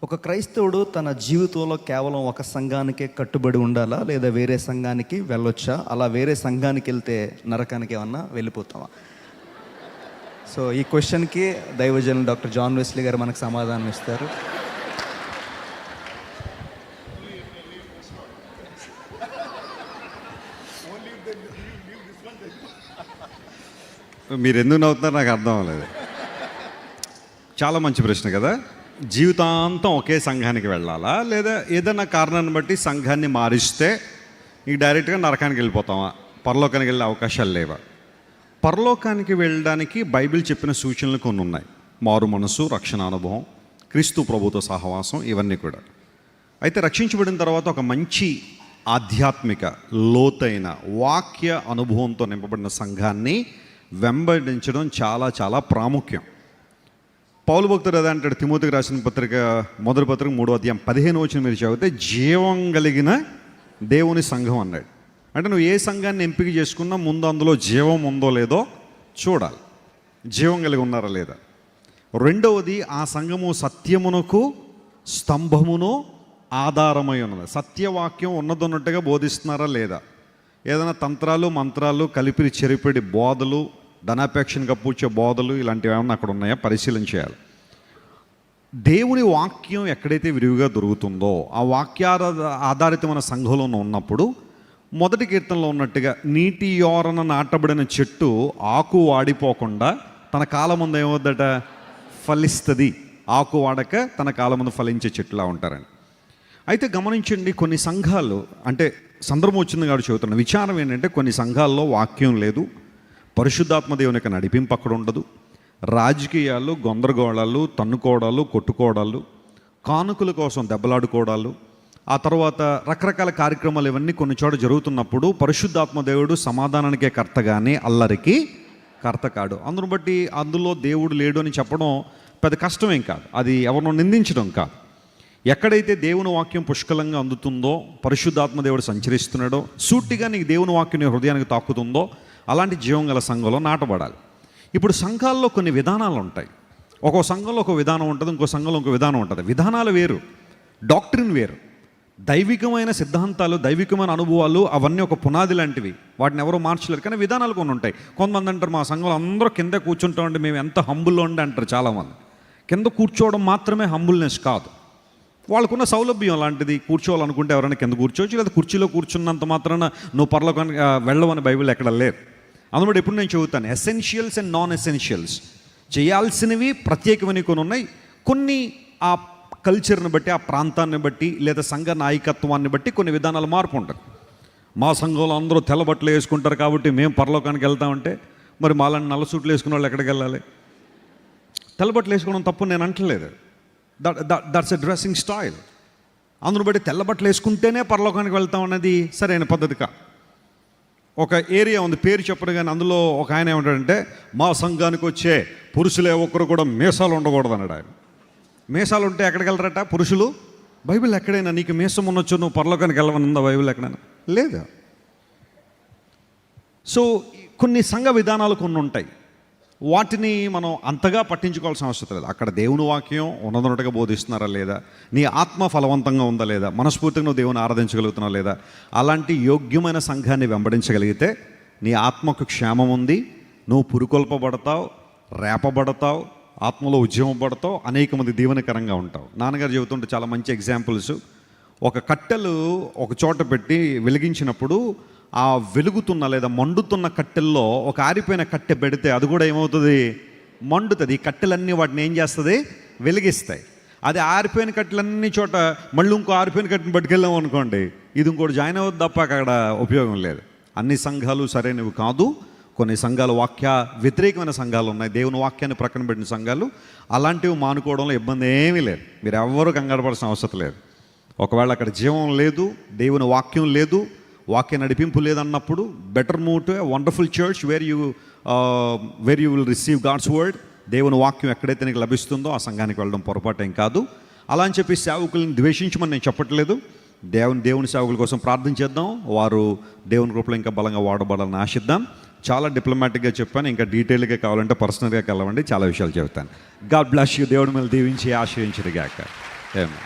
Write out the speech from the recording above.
ఒక క్రైస్తవుడు తన జీవితంలో కేవలం ఒక సంఘానికే కట్టుబడి ఉండాలా, లేదా వేరే సంఘానికి వెళ్ళొచ్చా? అలా వేరే సంఘానికి వెళ్తే నరకానికి ఏమన్నా వెళ్ళిపోతామా? సో ఈ క్వశ్చన్కి దైవజనులు డాక్టర్ జాన్ వెస్లీ గారు మనకు సమాధానం ఇస్తారు. మీరు ఎందుకు నవ్వుతున్నారో నాకు అర్థం అవ్వలేదు. చాలా మంచి ప్రశ్న కదా. జీవితాంతం ఒకే సంఘానికి వెళ్ళాలా, లేదా ఏదైనా కారణాన్ని బట్టి సంఘాన్ని మారిస్తే ఇక డైరెక్ట్గా నరకానికి వెళ్ళిపోతామా? పరలోకానికి వెళ్ళే అవకాశాలు లేవా? పరలోకానికి వెళ్ళడానికి బైబిల్ చెప్పిన సూచనలు కొన్ని ఉన్నాయి. మారు మనసు, రక్షణ అనుభవం, క్రీస్తు ప్రభుతో సహవాసం, ఇవన్నీ కూడా. అయితే రక్షించబడిన తర్వాత ఒక మంచి ఆధ్యాత్మిక లోతైన వాక్య అనుభవంతో నింపబడిన సంఘాన్ని వెంబడించడం చాలా చాలా ప్రాముఖ్యం. పౌలు భక్తుడు అదే అంటాడు, తిమోతికి రాసిన పత్రిక మొదటి పత్రిక 3వ అధ్యాయం 15వ వచనం మీరు చదివితే, జీవం కలిగిన దేవుని సంఘం అన్నాడు. అంటే నువ్వు ఏ సంఘాన్ని ఎంపిక చేసుకున్నా ముందు అందులో జీవం ఉందో లేదో చూడాలి. జీవం కలిగి ఉన్నారా లేదా. రెండవది, ఆ సంఘము సత్యమునకు స్తంభమును ఆధారమై ఉన్నది. సత్యవాక్యం ఉన్నదన్నట్టుగా బోధిస్తున్నారా లేదా. ఏదైనా తంత్రాలు మంత్రాలు కలిపి చెరిపిడి బోధలు, ధనాపేక్షను కప్పుచ్చే బోధలు, ఇలాంటివి ఏమన్నా అక్కడ ఉన్నాయా పరిశీలన చేయాలి. దేవుని వాక్యం ఎక్కడైతే విరివిగా దొరుకుతుందో ఆ ఆధారితమైన సంఘంలో ఉన్నప్పుడు, మొదటి కీర్తనలో ఉన్నట్టుగా నీటి యోరన నాటబడిన చెట్టు ఆకు వాడిపోకుండా తన కాలం ముందు ఏమవుద్దట, ఫలిస్తుంది. ఆకు వాడక తన కాలం ముందు ఫలించే చెట్టులా ఉంటారని. అయితే గమనించండి, కొన్ని సంఘాలు, అంటే సందర్భం వచ్చింది కాబట్టి చెబుతున్న విచారం ఏంటంటే, కొన్ని సంఘాల్లో వాక్యం లేదు, పరిశుద్ధాత్మ దేవుని యొక్క నడిపింపు అక్కడ ఉండదు, రాజకీయాలు, గందరగోళాలు, తన్నుకోవడాలు, కొట్టుకోవడాలు, కానుకల కోసం దెబ్బలాడుకోవడాలు, ఆ తర్వాత రకరకాల కార్యక్రమాలు, ఇవన్నీ కొన్ని చోట జరుగుతున్నప్పుడు పరిశుద్ధాత్మ దేవుడు సమాధానానికే కర్త కానీ అల్లరికి కర్త కాడు. అందును బట్టి అందులో దేవుడు లేడు అని చెప్పడం పెద్ద కష్టమేం కాదు, అది ఎవరినో నిందించడం కాదు. ఎక్కడైతే దేవుని వాక్యం పుష్కలంగా అందుతుందో, పరిశుద్ధాత్మ దేవుడు సంచరిస్తున్నాడో, సూటిగా నీకు దేవుని వాక్యం నీ హృదయానికి తాకుతుందో, అలాంటి జీవం గల సంఘంలో నాటబడాలి. ఇప్పుడు సంఘాల్లో కొన్ని విధానాలు ఉంటాయి. ఒక్కో సంఘంలో ఒక విధానం ఉంటుంది, ఇంకో సంఘంలో ఇంకో విధానం ఉంటుంది. విధానాలు వేరు, డాక్ట్రిన్ వేరు. దైవికమైన సిద్ధాంతాలు, దైవికమైన అనుభవాలు, అవన్నీ ఒక పునాది లాంటివి, వాటిని ఎవరో మార్చలేరు. కానీ విధానాలు కొన్ని ఉంటాయి. కొంతమంది అంటారు, మా సంఘంలో అందరూ కింద కూర్చుంటామండి, మేము ఎంత హంబుల్లో ఉండి అంటారు చాలామంది. కింద కూర్చోవడం మాత్రమే హంబుల్నెస్ కాదు, వాళ్ళకున్న సౌలభ్యం లాంటిది. కూర్చోవాలనుకుంటే ఎవరైనా కింద కూర్చోవచ్చు, లేదా కుర్చీలో కూర్చున్నంత మాత్రాన నువ్వు పరలోకానికి వెళ్ళవని బైబిల్ ఎక్కడ లేదు. అందుబట్టి ఎప్పుడు నేను చెబుతాను, ఎసెన్షియల్స్ అండ్ నాన్ ఎసెన్షియల్స్, చేయాల్సినవి ప్రత్యేకమైనవి కొన్ని ఉన్నాయి. కొన్ని ఆ కల్చర్ని బట్టి, ఆ ప్రాంతాన్ని బట్టి, లేదా సంఘ నాయకత్వాన్ని బట్టి కొన్ని విధానాలు మార్పు ఉంటుంది. మా సంఘంలో అందరూ తెల్లబట్టలు వేసుకుంటారు కాబట్టి మేము పరలోకానికి వెళ్తామంటే, మరి మాలాంటి నల్ల సూట్లు వేసుకున్న వాళ్ళు ఎక్కడికి వెళ్ళాలి? తెల్లబట్టలు వేసుకోవడం తప్పు నేను అంటలేదు, దట్స్ ఎ డ్రెస్సింగ్ స్టైల్. అందును బట్టి తెల్లబట్టలు వేసుకుంటేనే పరలోకానికి వెళ్తాం అనేది సరైన పద్ధతి కాదు. ఒక ఏరియా ఉంది, పేరు చెప్పడు, కానీ అందులో ఒక ఆయన ఏమంటాడంటే, మా సంఘానికి వచ్చే పురుషులే ఒక్కరు కూడా మీసాలు ఉండకూడదు అన్నాడు ఆయన. మీసాలు ఉంటే ఎక్కడికి వెళ్ళరట పురుషులు? బైబిల్ ఎక్కడైనా నీకు మీసం ఉండొచ్చు, నువ్వు పరలోకానికి వెళ్ళవని ఉందా బైబిల్ ఎక్కడైనా? లేదా. సో కొన్ని సంఘ విధానాలు కొన్ని ఉంటాయి, వాటిని మనం అంతగా పట్టించుకోవాల్సిన అవసరం లేదు. అక్కడ దేవుని వాక్యం ఉన్నదన్నట్టుగా బోధిస్తున్నారా లేదా, నీ ఆత్మ ఫలవంతంగా ఉందా లేదా, మనస్ఫూర్తిగా నువ్వు దేవుని ఆరాధించగలుగుతున్నావు లేదా, అలాంటి యోగ్యమైన సంఘాన్ని వెంబడించగలిగితే నీ ఆత్మకు క్షేమం ఉంది, నువ్వు పురుకొల్పబడతావు, రేపబడతావు, ఆత్మలో ఉద్యమం పడతావు, అనేక మంది దీవెనకరంగా ఉంటావు. నాన్నగారు చెబుతుంటే చాలా మంచి ఎగ్జాంపుల్స్. ఒక కట్టెలు ఒక చోట పెట్టి వెలిగించినప్పుడు ఆ వెలుగుతున్న లేదా మండుతున్న కట్టెల్లో ఒక ఆరిపోయిన కట్టె పెడితే అది కూడా ఏమవుతుంది, మండుతుంది. ఈ కట్టెలన్నీ వాటిని ఏం చేస్తుంది, వెలిగిస్తాయి. అది ఆరిపోయిన కట్టెలన్నీ చోట మళ్ళీ ఇంకో ఆరిపోయిన కట్టెని పట్టుకెళ్ళాం అనుకోండి, ఇది ఇంకోటి జాయిన్ అవ్వద్దు తప్ప అక్కడ ఉపయోగం లేదు. అన్ని సంఘాలు సరైనవి కాదు, కొన్ని సంఘాలు వాక్య వ్యతిరేకమైన సంఘాలు ఉన్నాయి, దేవుని వాక్యాన్ని ప్రక్కన పెట్టిన సంఘాలు. అలాంటివి మానుకోవడంలో ఇబ్బంది ఏమీ లేదు, మీరు ఎవరు కంగారు పడాల్సిన అవసరం లేదు. ఒకవేళ అక్కడ జీవం లేదు, దేవుని వాక్యం లేదు, వాక్య నడిపింపు లేదన్నప్పుడు better move to a wonderful church where you will receive God's word. దేవుని వాక్యం ఎక్కడైతే నీకు లభిస్తుందో ఆ సంఘానికి వెళ్ళడం పొరపాటు ఏం కాదు. అలా అని చెప్పి సేవకులను ద్వేషించమని నేను చెప్పట్లేదు. దేవుని సేవకుల కోసం ప్రార్థన చేద్దాం, వారు దేవుని కృపలో ఇంకా బలంగా వాడబడాలని ఆశిద్దాం. చాలా డిప్లొమాటిక్గా చెప్పాను, ఇంకా డీటెయిల్గా కావాలంటే పర్సనల్గా కలవండి, చాలా విషయాలు చెబుతాను. God bless you. దేవుడి మీద దీవించి ఆశ్రయించరుగాక. ఏమో